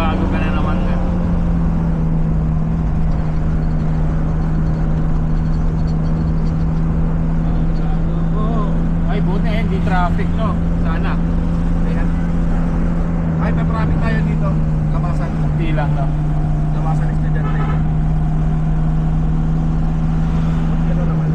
bago ka na naman nga. Ay, buti hindi traffic, no? Sana. Ayan. Ay, may traffic tayo dito. Labasan. Hindi lang, no? Labasan estudyante. Ano naman?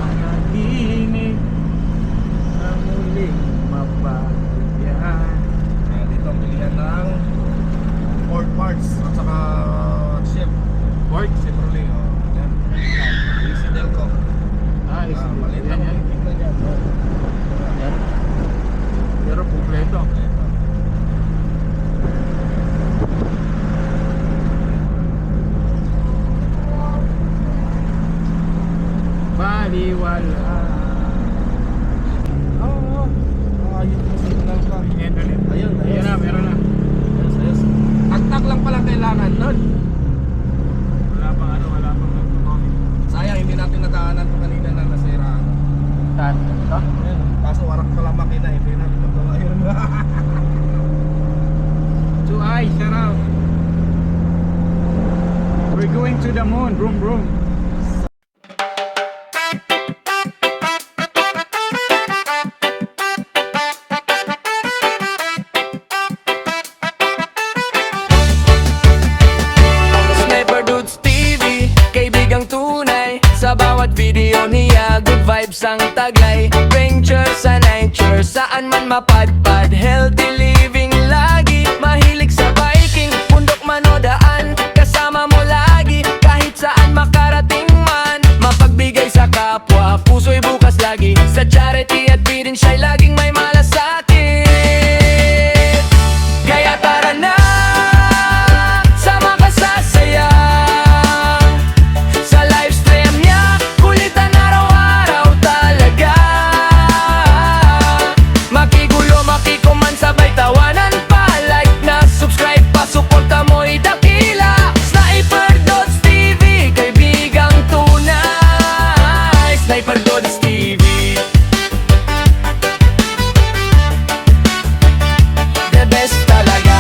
Panaginip na muling mapagyan. Dito ang bilihan ng pork parts at saka chef. Pork? Chevrolet. Yan. AC Delco. Nice. Maliit lang Yan, ang yan. tingnan yan. Yan. Pero kumpleto. Baliwala. Oo. Ayun yung signal ka. Yan ulit. Ayun, Ayun na, meron na. Ayos, ayos. Tagtag lang pala kailangan nun. Wala pang ano, wala pang nagtutomic. Sayang, hindi natin nadaanan ito kanina na nasira. Saan? Ito? Ayun, kaso warak pala makina, hindi natin magawa yun. Ay, shout out. We're going to the moon, vroom vroom. Sniper Dudes TV, kaibigang tunay. Sa bawat video niya, good vibes ang taglay. Venture sa nature, saan man mapadpad. Healthy living lagi, mahilig sa biking. Bundok man o daan, kasama mo lagi. Kahit saan makarating man, mapagbigay sa kapwa. Puso'y bukas lagi, sa charity at feeding siya'y laging may malasakit. Kaya tara na, sama ka sa saya. Sa livestream niya, kulitan araw-araw talaga. Makigulo, makikuman, sabay tawanan pa. Like na, subscribe pa, suporta mo'y dakila. Sniper Dudes TV, kaibigang tunay. Sniper Dudes TV, the best talaga.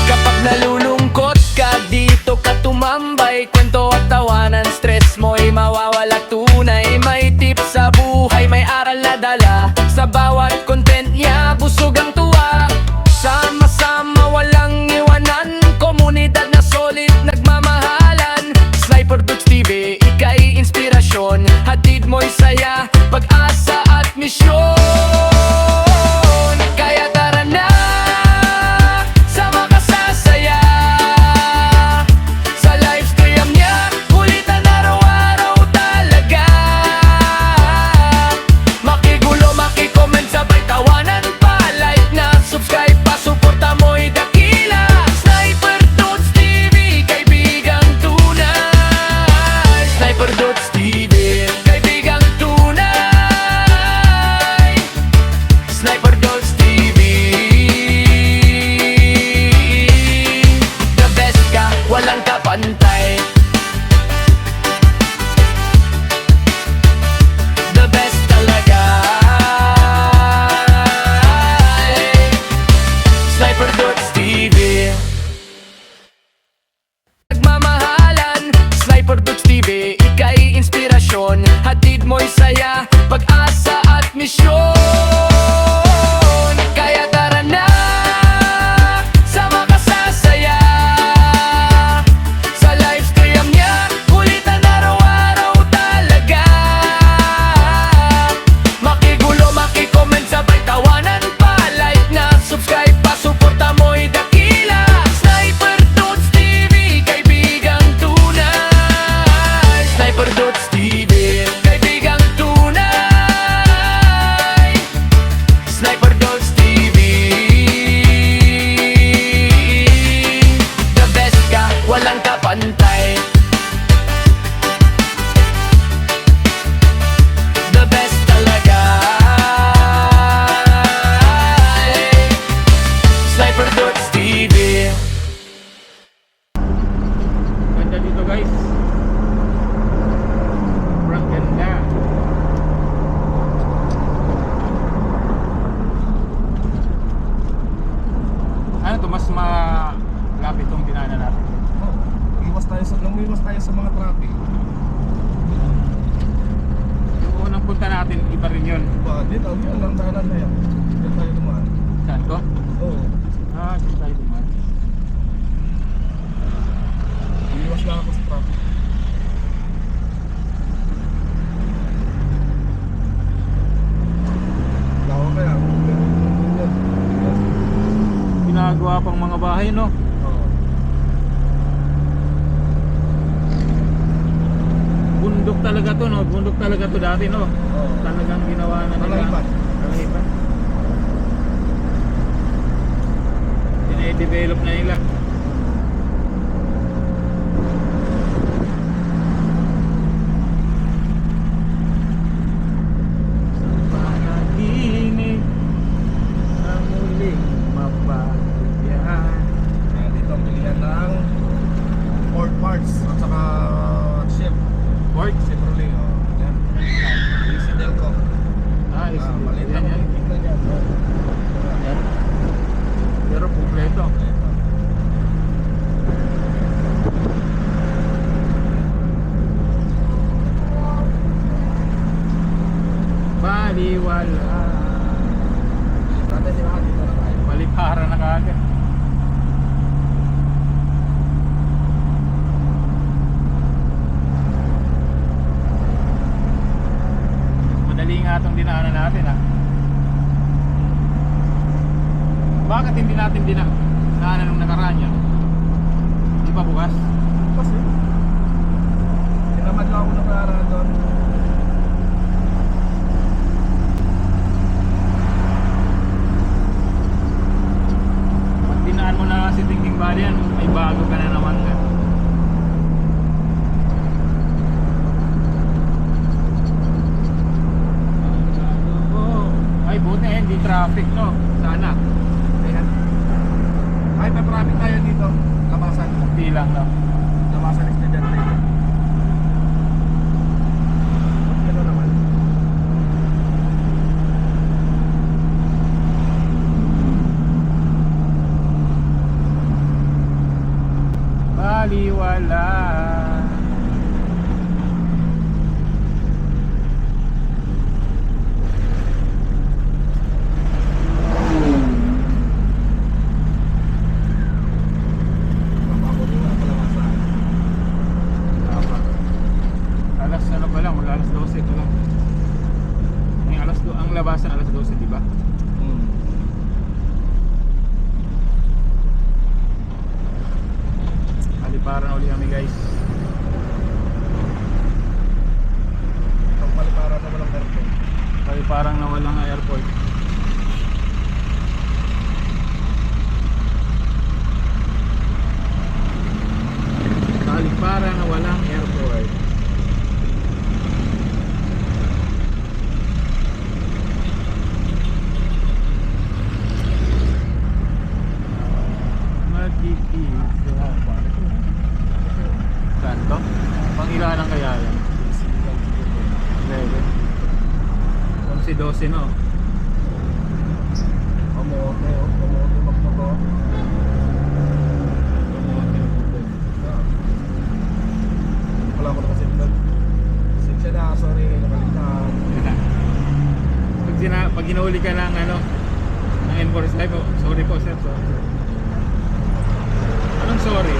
Kapag nalulungkot ka, dito ka tumambay. Kwento at tawanan, stress mo'y mawawala tunay. May tips sa buhay, may aral na dala. Sa bawat content niya, busog ang tuwa. Sama-sama, walang iwanan. Komunidad na solid, nagmamahalan. Sniper Dudes TV, ika'y inspirasyon. Hatid mo'y saya, pag-asa at misyon. Kaya tara na, sama ka sa saya. Sa livestream niya, kulitan araw-araw talaga. Makigulo, makikoment, sabay tawanan pa. Like na, subscribe pa, suporta mo'y dakila. Sniper Dudes TV, kaibigang tunay. Sniper Dudes TV, kaibigang tunay. Sniper Dudes TV, the best ka, walang kapantay. The best talaga. Sniper Dudes TV, nagmamahalan. Sniper Dudes TV, ika'y inspirasyon. Hatid mo'y saya, pag-asa at misyon. Kaya tara na, sama ka sa saya. Sa livestream niya, kulitan araw-araw talaga. Makigulo, makikoment, sabay tawanan pa. Like na, subscribe pa, suporta mo'y dakila. Sniper Dudes TV, kaibigang tunay. Sniper Dudes TV, kaibigang tunay. Sniper Dudes TV, the best ka, walang kapantay. The best talaga. dito guys. Sobrang ganda. Ano to, mas malapit tong dinaanan natin. Iwas tayo sa mga traffic. Yung unang punta natin, iba rin yun. Dito, yun lang daanan na yan. Diyan tayo dumaan. Saan to? Oo. Dito tayo dumaan. Iwas lang ako sa traffic. Lawa kaya. Ginagawa pang mga bahay, no? Oo. Bundok talaga to, no? Bundok talaga to dati, no? Oo. Talagang ginawa na nila. Kalahipan. Kalahipan. Dine-develop na nila. Sa panaginip na muling mapagyan. Dito ang bilihan ng Ford parts at saka ship. Ford? Chevrolet. Yan. AC Delco. Is Maliit yan, lang yan. ang tingnan yan. Yan. Pero kumpleto. Baliwala. Dati sila dito na tayo. Balipara na kaagad. Madali nga itong dinaanan natin, ha. Bakit hindi natin dinaanan nung nakaraan yan? Di ba bukas? Kasi tinamad lang ako na paraan doon. Pag dinaan mo na si Thinking Body yan, may bago ka na naman ka. Ay buti hindi traffic, no? Sana. Ayan. Ay, may traffic tayo dito. Labasan. Hindi lang, no? Labasan estudyante. Ano naman? Baliwala. Ako rin ang palabasan. Alas ano pa lang, wala alas 12 pa lang. Ang labasan alas 12, di ba? Aliparan na uli kami, guys. Itong paliparan na walang aircon. Aliparang na walang airport. Aliparang na walang airport. Magkikita. Saan to? Pangilanan kaya yan? 11. 11-12, no? Kamote, kamote magmoto. Wala ko na kasi vlog. Siksya na, sorry, nakalimutan. Pag ginahuli ka ng ano, ng enforced life, oh, sorry po sir, sorry. Anong sorry?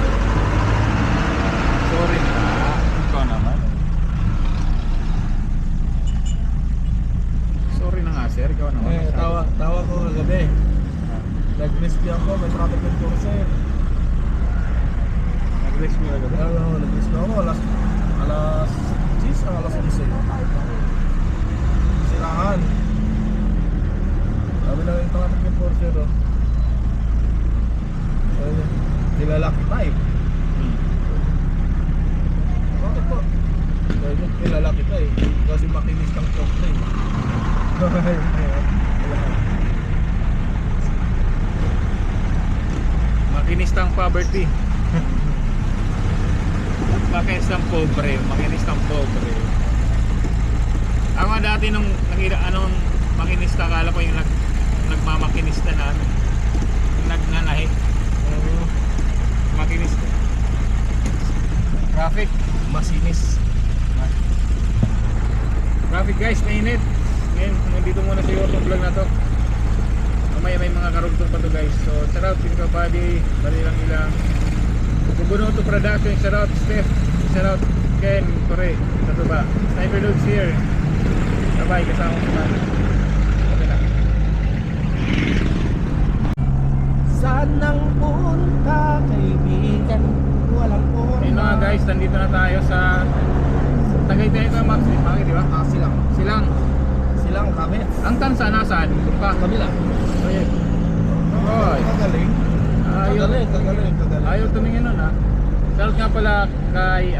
Sorry na. Ikaw naman. Sorry na nga sir, ikaw naman. Tawa ko kagabi. Nag-rescue ako, may traffic ng kurse. Nag-rescue agad. Nag-rescue ako, alas 10 o alas 11. Sirahan. Sabi na yung traffic ng kurse doon. Kilala kita eh. Bakit po? Kilala kita eh. Kasi makinis kang kurse eh. Makinistang poverty. makinis ng pobre, makinis ng pobre. Ako nga dati nung nakita anong makinista, akala ko yung nagmamakinista na ano, yung nagnanahi. Makinista. Traffic. Masinis. Traffic guys, mainit. Ngayon, nandito muna sa yung vlog na to. Mamaya may mga karugtong pa to guys. So, shout out Pinka Buddy, bali lang ilang. Kubuno to production, shout out Steph, shout out Ken, Kore, sa to ba? Sniper Dudes here. Bye-bye, kasama ko naman. Okay na. Saan nang punta, kaibigan? Walang punta. Ayun na nga guys, nandito na tayo sa Tagaytay ko Max, bakit di ba? Silang. Silang Kami. ang tansa nasaan? Doon pa. Kabila. Ayun. Oy. Kagaling. Kagaling. Ayaw tumingin nun ha. Shout nga pala kay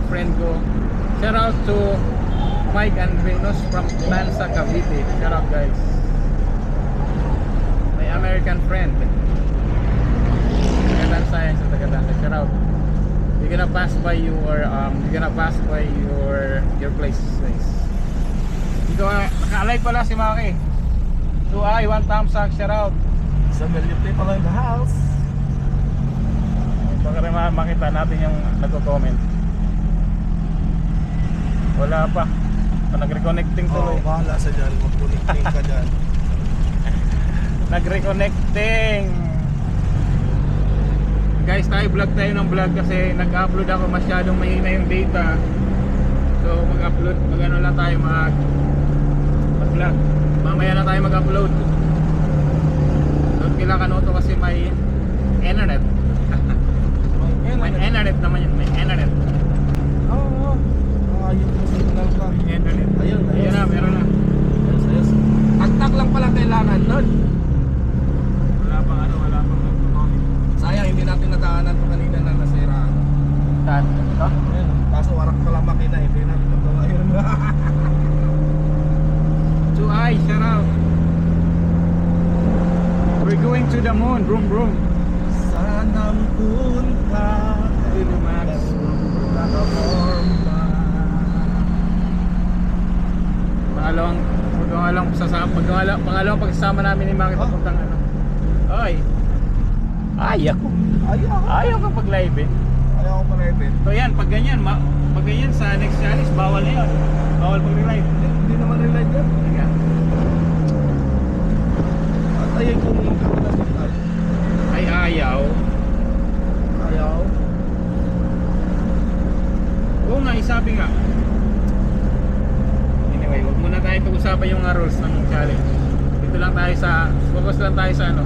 friend ko. Shout out to Mike and Venus from Mansa, Cavite. Shout out guys. My American friend. Tagadansa yan sa Tagadansa. Shout out. You're gonna pass by your place guys. Dito naka-alive pala si Maki. 2i, 1 thumbs up, shout out. Sa million people in the house. Baka rin makita natin yung nagko-comment. Wala pa. Nag-reconnecting tuloy. Bahala sa dyan. Mag-connecting ka dyan. Nag-reconnecting. Guys, vlog tayo ng vlog kasi nag-upload ako, masyadong mahina yung data. So mag-upload, mag-ano lang tayo, mag-vlog. Mamaya na tayo mag-upload. Doon kila Kanoto kasi may internet. May internet naman yun, may internet. Oo. Ayun yung signal ka. May internet. Ayun. Ayun na, meron na. Ayos. Tagtag lang pala kailangan nun. Wala pang nag-comment. Sayang, hindi natin nadaanan pa kanina na nasira. Saan? Ito? Ayun. Kaso warak pala makina, hindi natin nagawa yun. 2i, shout out. We're going to the moon, vroom vroom. Saan ang punta? Lilo Max. Nakaforma. Pangalawang pagsasama namin ni Maki papuntang ano. Oy. Ayaw ka pag live eh. Ayaw ko pa rin. So yan, pag ganyan sa next challenge, bawal na yun. Bawal pag re-live. Hindi naman relive yan. Teka. At ayun kung yung na signal. Ay ayaw. Ayaw. Oo nga, isabi nga. Anyway, wag muna tayo pag-usapan yung rules ng challenge. Dito lang tayo focus lang tayo sa ano.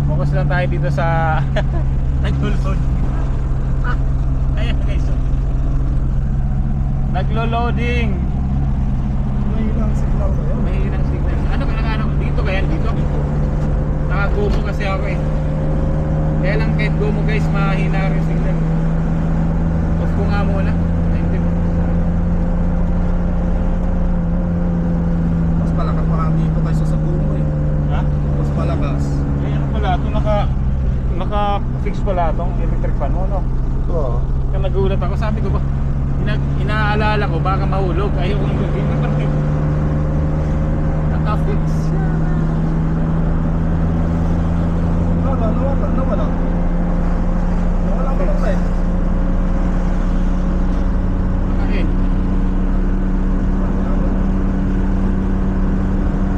Focus lang tayo dito sa naglo-load. Ayan guys. Naglo-loading. May ilang signal ba yun? May ilang signal. Ano? Dito ba yan? Dito? Naka-GoMo kasi ako eh. Kaya lang kahit GoMo guys, mahina rin signal. Off ko nga muna. Mas palakas pa dito kaysa sa bumo eh. Ha? Mas palakas. Eh ano pala? Ito naka-fix pala itong electric fan mo, no? Oo. Kaya nagulat ako. Sabi ko ba, inaalala ko baka mahulog. Ayaw kong gawin. Naka-fix. Nawala. Nawala pa lang tayo. Naka-in.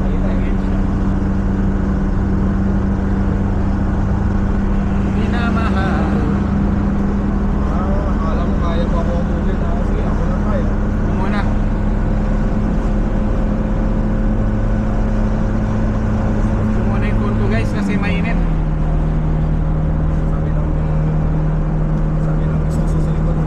Ayun siya. Minamahal. Akala mo kaya pa ako ulit. Sige, ako na tayo. Ito muna. Ito muna yung phone ko guys kasi mainit. Sabi ng isuso sa likod.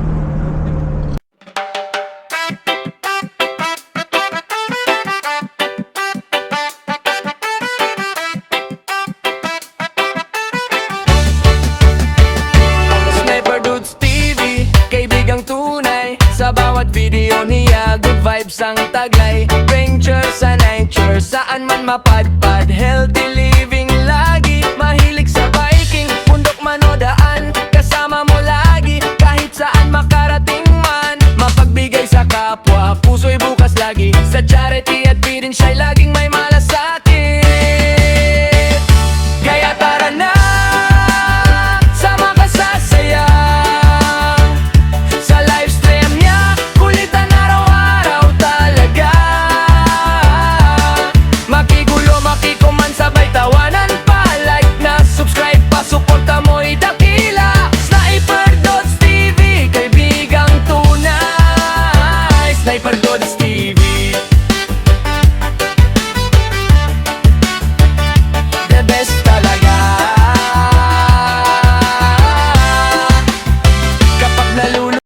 Sniper Dudes TV, kaibigang tunay. Sa bawat video niya, good vibes ang taglay. Venture sa nature, saan man mapadpad. Healthy living lagi, mahilig sa biking. Bundok man o daan, kasama mo lagi. lagi Sa charity at bidding siya'y lagi